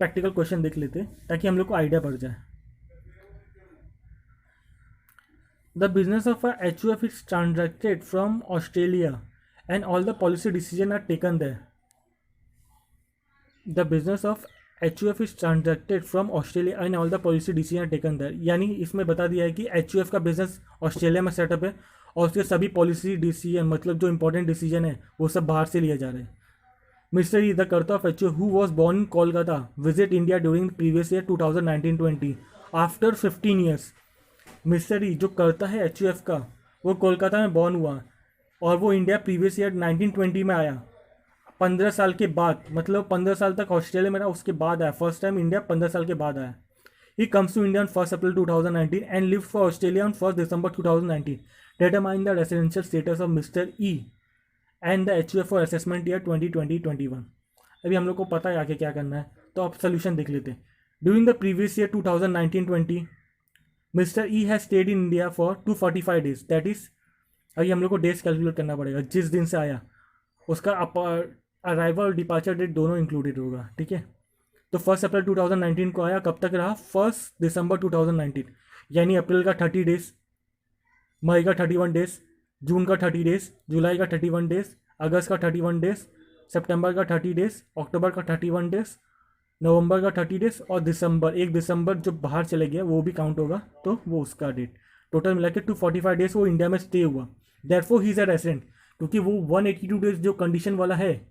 Practical question देख लेते ताकि हम लोग को आइडिया पड़ जाए। The business of H U F is transacted from Australia and all the policy decision are taken there. The business of H U F is transacted from Australia and all the policy decision taken there, यानी इसमें बता दिया है कि H U F का business Australia में setup है और उसके सभी पॉलिसी डिसीजन मतलब जो इंपॉर्टेंट डिसीजन है वो सब बाहर से लिए जा रहे हैं। Mister E the karta of H U who was born in Kolkata visit India during previous year 2019-20 after 15 years. Mister E जो कर्ता है एच यू एफ का वो कोलकाता में बॉर्न हुआ और वो इंडिया प्रीवियस ईयर 1920 में आया 15 साल के बाद, मतलब 15 साल तक ऑस्ट्रेलिया में रहा उसके बाद आया, फर्स्ट टाइम इंडिया 15 साल के बाद आया। He comes to India on 1 April 2019 and lived for Australia on 1 December 2019। Determine the residential status of mister E and the H U F for assessment year 2020-21। अभी हम लोग को पता है आगे क्या करना है, तो आप सोल्यूशन देख लेते हैं। During the previous year 2019-20 mister E has stayed in India for 245 days, that is अभी हम लोग को डेज कैलकुलेट करना पड़ेगा, जिस दिन से आया उसका अराइवल और डिपार्चर डेट दोनों इंक्लूडेड होगा, ठीक है। तो 1 अप्रैल 2019 को आया, कब तक रहा 1 दिसंबर 2019, यानी अप्रैल का 30 डेज, मई का 31 डेज, जून का 30 डेज, जुलाई का 31 डेज, अगस्त का 31 डेज, सितंबर का 30 डेज, अक्टूबर का 31 डेज, नवंबर का 30 डेज और दिसंबर 1 दिसंबर जो बाहर चले गया वो भी काउंट होगा, तो वो उसका डेट टोटल मिला के 245 डेज वो इंडिया में स्टे हुआ। Therefore he is a resident, क्योंकि वो 182 डेज जो कंडीशन वाला है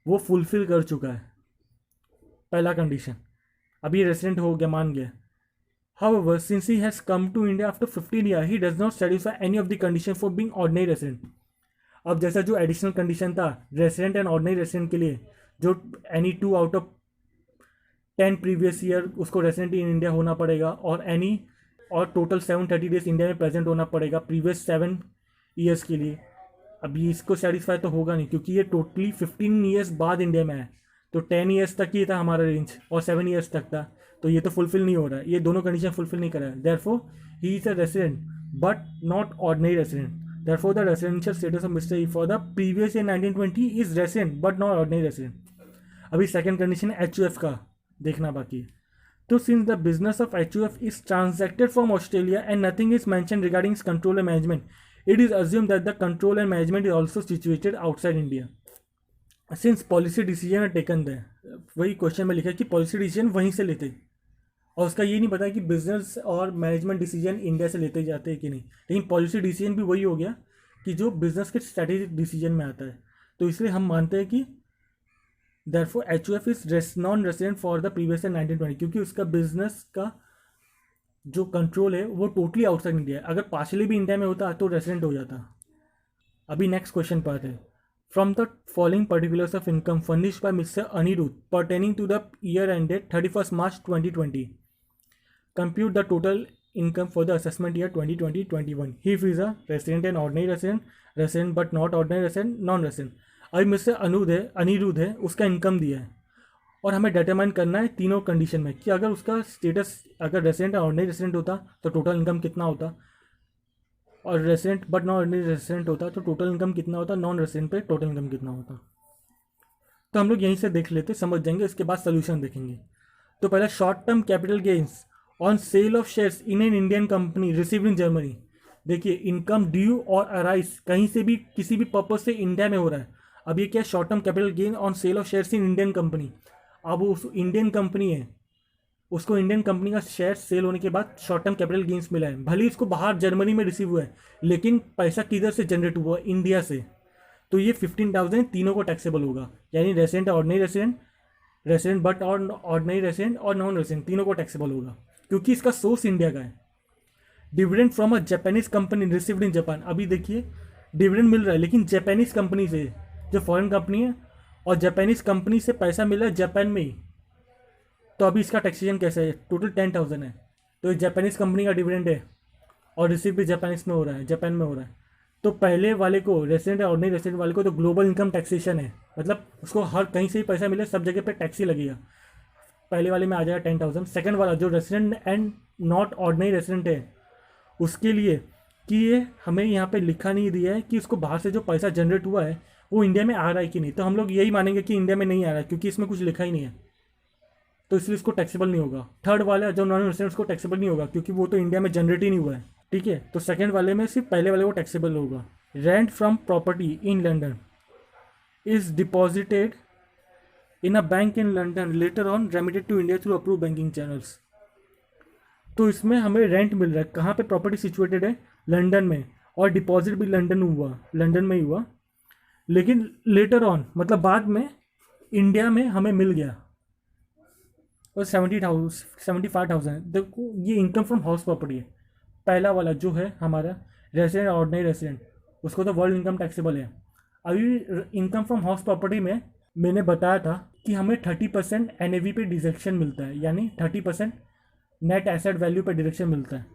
वो फुलफिल कर चुका है, पहला कंडीशन, अभी रेसिडेंट हो गया, मान गया। However, since he has come to India after 15 years, he does not satisfy any of the condition for being ordinary resident. अब जैसा जो एडिशनल कंडीशन था रेसिडेंट एंड ऑर्डिनरी रेसिडेंट के लिए, जो any 2 out of 10 previous year उसको resident in India होना पड़ेगा और टोटल 730 डेज इंडिया में प्रेजेंट होना पड़ेगा प्रीवियस 7 ईयर्स के लिए। अभी इसको सेटिस्फाई तो होगा नहीं, क्योंकि ये टोटली 15 ईयर्स बाद इंडिया में है, तो 10 ईयर्स तक ही था हमारा रेंज और 7 ईयर्स तक था, तो ये तो फुलफिल नहीं हो रहा है, ये दोनों कंडीशन फुलफिल नहीं कर रहा है। Therefore he is a resident but not ordinary resident. Therefore the residential status of mister E for the previous year 1920 is resident but not ordinary resident. अभी सेकंड कंडीशन है एच यू एफ का देखना बाकी है। तो since the business of H U F is transacted from Australia and nothing is mention regarding control and management, it is assumed that the control and management is also situated outside India. Since policy decision are taken there, वही question में लिखा है कि policy decision वहीं से लेते और उसका ये नहीं पता कि बिजनेस और मैनेजमेंट डिसीजन इंडिया से लेते जाते हैं कि नहीं, लेकिन पॉलिसी डिसीजन भी वही हो गया कि जो बिजनेस के स्ट्रेटेजिक डिसीजन में आता है। तो इसलिए हम मानते हैं कि therefore H U F is non resident for the previous year 1920, क्योंकि उसका बिजनेस का जो कंट्रोल है वो टोटली आउटसाइड इंडिया है। अगर पार्शली भी इंडिया में होता तो रेसिडेंट हो जाता। अभी नेक्स्ट क्वेश्चन पर आते हैं। From the following particulars of income furnished by mister Anirudh pertaining to the year ended 31 March 2020, compute the total income for the assessment year 2020-21। He is a resident and ordinary resident, resident but not ordinary resident, non resident. अभी mister Anirudh है उसका income दिया है और हमें determine करना है तीनों कंडीशन में कि अगर उसका स्टेटस अगर रेसिडेंट और ऑर्डिनरी रेसिडेंट होता तो टोटल इनकम कितना होता, और resident but non ordinary resident होता तो टोटल इनकम कितना होता, नॉन रेसिडेंट पे टोटल इनकम कितना होता। तो हम लोग यहीं से देख लेते, समझ जाएंगे, इसके बाद सोल्यूशन देखेंगे। तो पहले short term capital gains on sale of shares in an Indian company received in Germany. देखिए इनकम ड्यू और अराइज कहीं से भी किसी भी पर्पज से इंडिया में हो रहा है। अब ये क्या है, short term capital gain on sale of shares in Indian company. अब वो उस इंडियन कंपनी है, उसको इंडियन कंपनी का शेयर सेल होने के बाद शॉर्ट टर्म कैपिटल गेन्स मिला है, भले इसको बाहर जर्मनी में रिसीव हुआ है, लेकिन पैसा किधर से जनरेट हुआ, इंडिया से। तो ये 15,000 तीनों को टैक्सेबल होगा, यानी resident ordinary resident, resident but और ऑर्डिनरी रेसिडेंट और नॉन रेसिडेंट तीनों को टैक्सेबल होगा, क्योंकि इसका सोर्स इंडिया का है। Dividend from a Japanese company received in Japan. अभी देखिए डिविडेंड मिल रहा है लेकिन जापानीज कंपनी से, जो फॉरेन कंपनी है, और जापानीज कंपनी से पैसा मिला है जापान में ही, तो अभी इसका टैक्सेशन कैसे है, टोटल 10,000 है, तो ये जापानीज कंपनी का डिविडेंड है और रिसीव भी जापानीज में हो रहा है, जापान में हो रहा है। तो पहले वाले को रेसिडेंट और नहीं रेसिडेंट वाले को तो ग्लोबल इनकम टैक्सेशन है, मतलब उसको हर कहीं से ही पैसा मिले सब जगह पे टैक्स ही लगेगा। पहले वाले में आ जाएगा 10,000। सेकंड वाला जो resident and not ordinary resident है उसके लिए कि ये हमें यहाँ पे लिखा नहीं दिया है कि उसको बाहर से जो पैसा जनरेट हुआ है वो इंडिया में आ रहा है कि नहीं, तो हम लोग यही मानेंगे कि इंडिया में नहीं आ रहा है, क्योंकि इसमें कुछ लिखा ही नहीं है। तो इसलिए इसको टैक्सेबल नहीं होगा। थर्ड वाला जो नॉन रेसिडेंट उसको टैक्सेबल नहीं होगा क्योंकि वो तो इंडिया में जनरेट ही नहीं हुआ है, ठीक है। तो सेकंड वाले में सिर्फ पहले वाले को टैक्सेबल होगा। Rent from property in London is deposited in a bank in London later on remitted to India through approve banking channels. तो इसमें हमें रेंट मिल रहा है, कहाँ पे प्रॉपर्टी सिचुएटेड है, लंदन में, और डिपॉजिट भी लंदन में ही हुआ, लेकिन लेटर ऑन मतलब बाद में इंडिया में हमें मिल गया और 75,000। देखो ये इनकम फ्रॉम हाउस प्रॉपर्टी है। पहला वाला जो है हमारा रेसिडेंट ऑर्डिनरी रेसिडेंट, उसको तो वर्ल्ड इनकम टैक्सेबल है। अभी इनकम फ्रॉम हाउस प्रॉपर्टी में मैंने बताया था कि हमें 30% NAV पे डिडक्शन मिलता है, यानी 30% नेट एसेट वैल्यू पे डिडक्शन मिलता है।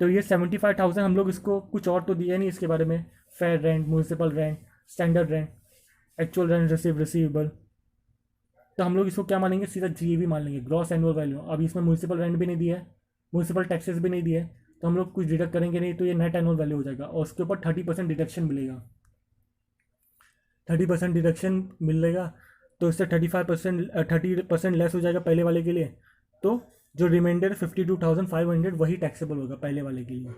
तो ये 75,000 हम लोग इसको कुछ और तो दिया नहीं इसके बारे में, fair rent, municipal rent, standard rent, actual rent receivable, तो हम लोग इसको क्या मानेंगे, सीधा GAV मान लेंगे, ग्रॉस एनुअल वैल्यू। अब इसमें म्यूनसिपल रेंट भी नहीं दिया है, म्यूनसिपल टैक्सेस भी नहीं दिया है, तो हम लोग कुछ डिडक्ट करेंगे नहीं, तो ये नेट एनुअल वैल्यू हो जाएगा और उसके ऊपर 30% डिडक्शन मिलेगा। 30% डिडक्शन मिलेगा तो इससे 30% लेस हो जाएगा पहले वाले के लिए, तो जो रिमाइंडर 52,500 वही टैक्सेबल होगा पहले वाले के लिए।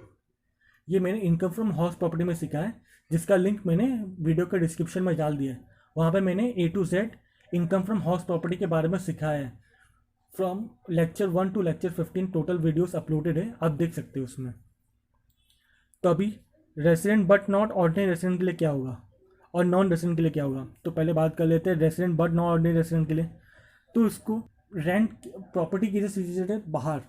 ये मैंने इनकम फ्रॉम हाउस प्रॉपर्टी में सीखा है, जिसका लिंक मैंने वीडियो के डिस्क्रिप्शन में डाल दिया है। वहाँ पे मैंने A to Z income from house property के बारे में सिखाया है। From lecture 1 to lecture 15 total videos uploaded है, आप देख सकते हो उसमें। तो अभी resident but not ordinary resident के लिए क्या होगा और नॉन रेसिडेंट के लिए क्या होगा, तो पहले बात कर लेते हैं resident but not ordinary resident के लिए। तो उसको रेंट प्रॉपर्टी की सिचुएटेड है बाहर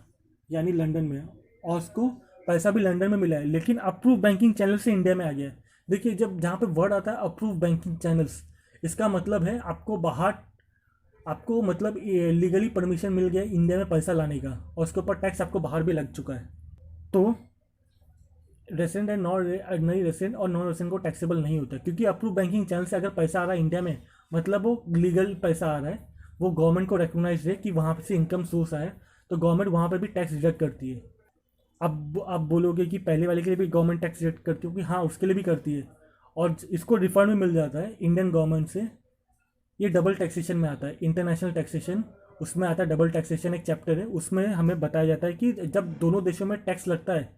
यानी लंदन में, और उसको पैसा भी लंदन में मिला है, लेकिन अप्रूव बैंकिंग चैनल से इंडिया में आ गया है। देखिए जब जहाँ पे वर्ड आता है अप्रूव बैंकिंग चैनल्स, इसका मतलब है आपको बाहर, आपको मतलब लीगली परमिशन मिल गया इंडिया में पैसा लाने का, और उसके ऊपर टैक्स आपको बाहर भी लग चुका है। तो रेसिडेंट एंड नॉन रेसिडेंट और नॉन रेसिडेंट को टैक्सेबल नहीं होता, क्योंकि अप्रूव बैंकिंग चैनल से अगर पैसा आ रहा है इंडिया में, मतलब वो लीगल पैसा आ रहा है, वो गवर्नमेंट को रिकॉग्नाइज है कि वहाँ से इनकम सोर्स आए, तो गवर्नमेंट वहाँ पर भी टैक्स डिडक्ट करती है। अब आप बोलोगे कि पहले वाले के लिए भी गवर्नमेंट टैक्स डिडक्ट करती है, कि हाँ उसके लिए भी करती है, और इसको रिफंड भी मिल जाता है इंडियन गवर्नमेंट से। ये डबल टैक्सेशन में आता है, इंटरनेशनल टैक्सेशन उसमें आता है। डबल टैक्सेशन एक चैप्टर है, उसमें हमें बताया जाता है कि जब दोनों देशों में टैक्स लगता है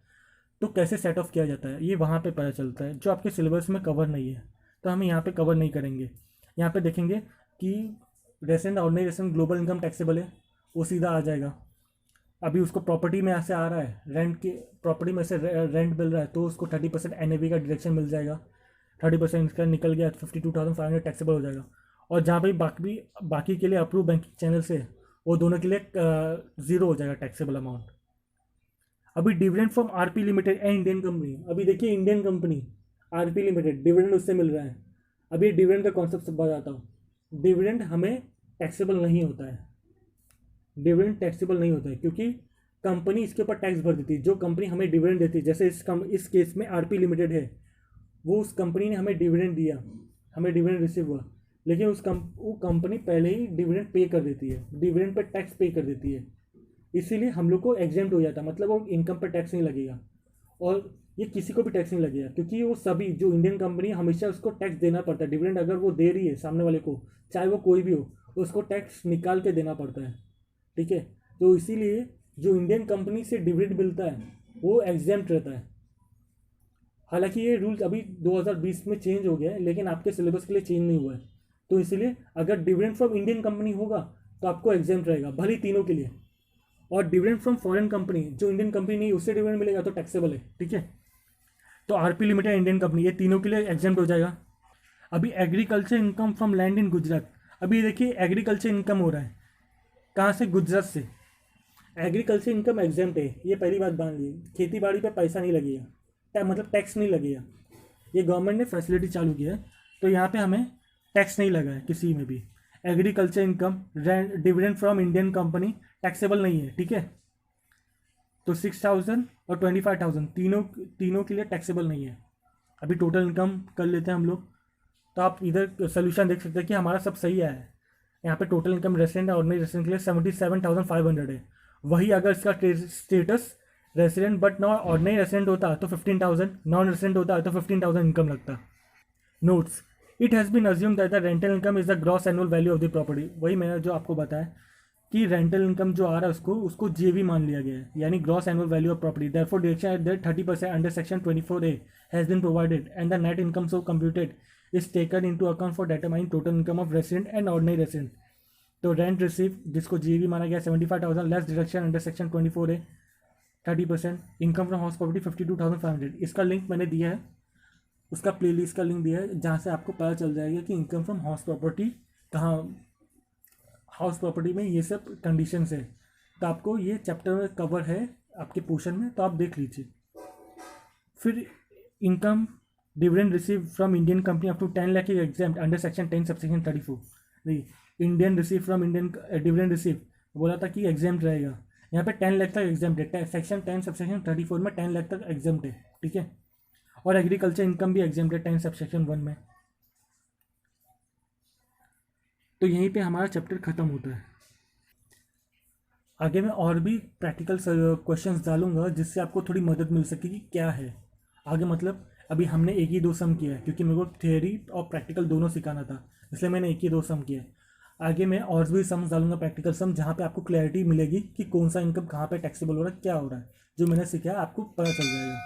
तो कैसे सेट ऑफ किया जाता है, ये वहाँ पे पता चलता है, जो आपके सिलेबस में कवर नहीं है, तो हम यहाँ पे कवर नहीं करेंगे। यहाँ पे देखेंगे कि resident ordinary resident global income taxable है, वो सीधा आ जाएगा। अभी उसको प्रॉपर्टी में ऐसे आ रहा है, रेंट की प्रॉपर्टी में से रेंट मिल रहा है, तो उसको 30% NAV का डिडक्शन मिल जाएगा, 30% इसका निकल गया, 52,500 टैक्सेबल हो जाएगा। और जहाँ पे बाकी के लिए अप्रूव बैंकिंग चैनल से, वो दोनों के लिए ज़ीरो हो जाएगा टैक्सेबल अमाउंट। अभी dividend from RP limited and Indian company, अभी देखिए Indian company RP limited dividend उससे मिल रहा है। अभी डिविडेंड का कॉन्सेप्ट सब बताता हूँ। डिविडेंड हमें टैक्सेबल नहीं होता है, डिविडेंड टैक्सेबल नहीं होता है क्योंकि कंपनी इसके ऊपर टैक्स भर देती है। जो कंपनी हमें डिविडेंड देती है, जैसे इस केस में RP लिमिटेड है, वो उस कंपनी ने हमें डिविडेंड दिया, हमें डिविडेंड रिसीव हुआ, लेकिन वो कंपनी पहले ही डिविडेंड पे कर देती है, डिविडेंड पर टैक्स पे कर देती है, इसीलिए हम लोग को एग्जेम्प्ट हो जाता है, मतलब वो इनकम पर टैक्स नहीं लगेगा और ये किसी को भी टैक्स नहीं लगेगा, क्योंकि वो सभी जो इंडियन कंपनी हमेशा उसको टैक्स देना पड़ता है। डिविडेंड अगर वो दे रही है सामने वाले को, चाहे वो कोई भी हो, तो उसको टैक्स निकाल के देना पड़ता है, ठीक है। तो इसीलिए जो इंडियन कंपनी से डिविडेंड मिलता है वो एग्जेम्प्ट रहता है। हालांकि ये रूल अभी 2020 में चेंज हो गया है, लेकिन आपके सिलेबस के लिए चेंज नहीं हुआ है, तो इसीलिए अगर डिविडेंड फ्रॉम इंडियन कंपनी होगा तो आपको एग्जेम्प्ट रहेगा, भले तीनों के लिए। और डिविडेंड फ्रॉम फॉरेन कंपनी, जो इंडियन कंपनी नहीं उससे डिविडेंड मिलेगा तो टैक्सेबल है, ठीक है। तो RP लिमिटेड इंडियन कंपनी, ये तीनों के लिए एग्जेम्प्ट हो जाएगा। अभी agriculture income from land in Gujarat, अभी देखिए एग्रीकल्चर इनकम हो रहा है कहाँ से, गुजरात से। एग्रीकल्चर इनकम एग्जेम्प्ट है, ये पहली बात मान ली। खेती बाड़ी पे पैसा नहीं लगेगा, मतलब टैक्स नहीं लगेगा, ये गवर्नमेंट ने फैसिलिटी चालू की है, तो यहाँ पे हमें टैक्स नहीं लगा है किसी में भी। Agriculture income, dividend from Indian company taxable नहीं है, ठीक है। तो 6,000 और 25,000 तीनों के लिए टैक्सेबल नहीं है। अभी टोटल इनकम कर लेते हैं हम लोग, तो आप इधर सोल्यूशन देख सकते हैं कि हमारा सब सही आया है। यहाँ पे टोटल इनकम रेसिडेंट और ऑर्डिनरी रेसिडेंट के लिए 77,500 है। वही अगर इसका status resident but not ordinary resident होता तो 15,000, नॉन रेसिडेंट होता तो 15,000 इनकम लगता। Notes, it has been assumed that the rental income is the gross annual value of the property, वही मैंने जो आपको बताया कि रेंटल इनकम जो आ रहा है उसको जेवी मान लिया गया है, यानी gross annual value of property. Therefore deduction at that 30% under section 24A has been provided and the net income so computed is taken into account for determine total income of resident and ordinary resident. तो rent receive जिसको जेवी माना गया 75,000 less deduction under section 24A 30%, income from house property 52,500। इसका link मैंने दिया है, उसका प्लेलिस्ट का लिंक दिया है, जहाँ से आपको पता चल जाएगा कि इनकम फ्रॉम हाउस प्रॉपर्टी कहाँ, हाउस प्रॉपर्टी में ये सब कंडीशंस है। तो आपको ये चैप्टर में कवर है आपके पोर्शन में, तो आप देख लीजिए। फिर income dividend receive from Indian company up to 10 lakh is exempt under section 10 subsection 34। देखिए Indian receive from Indian dividend receive बोला था कि एग्जाम्प्ट रहेगा, यहाँ पे 10 लाख तक एग्जाम्प्ट है। सेक्शन 10 सबसेक्शन 34 में 10 लाख तक एग्जाम्प्ट है, ठीक है। और एग्रीकल्चर इनकम भी एग्जाम्प्ट है 10 सबसेक्शन 1 में। तो यहीं पे हमारा चैप्टर ख़त्म होता है। आगे मैं और भी प्रैक्टिकल क्वेश्चंस डालूंगा जिससे आपको थोड़ी मदद मिल सके कि क्या है आगे। मतलब अभी हमने एक ही दो सम किया है क्योंकि मेरे को थियोरी और प्रैक्टिकल दोनों सिखाना था, इसलिए मैंने एक ही दो सम किया है। आगे मैं और भी सम्स डालूंगा प्रैक्टिकल सम, जहाँ पे आपको क्लैरिटी मिलेगी कि कौन सा इनकम कहाँ पे टैक्सेबल हो रहा है, क्या हो रहा है। जो मैंने सीखा है आपको पता चल जाएगा।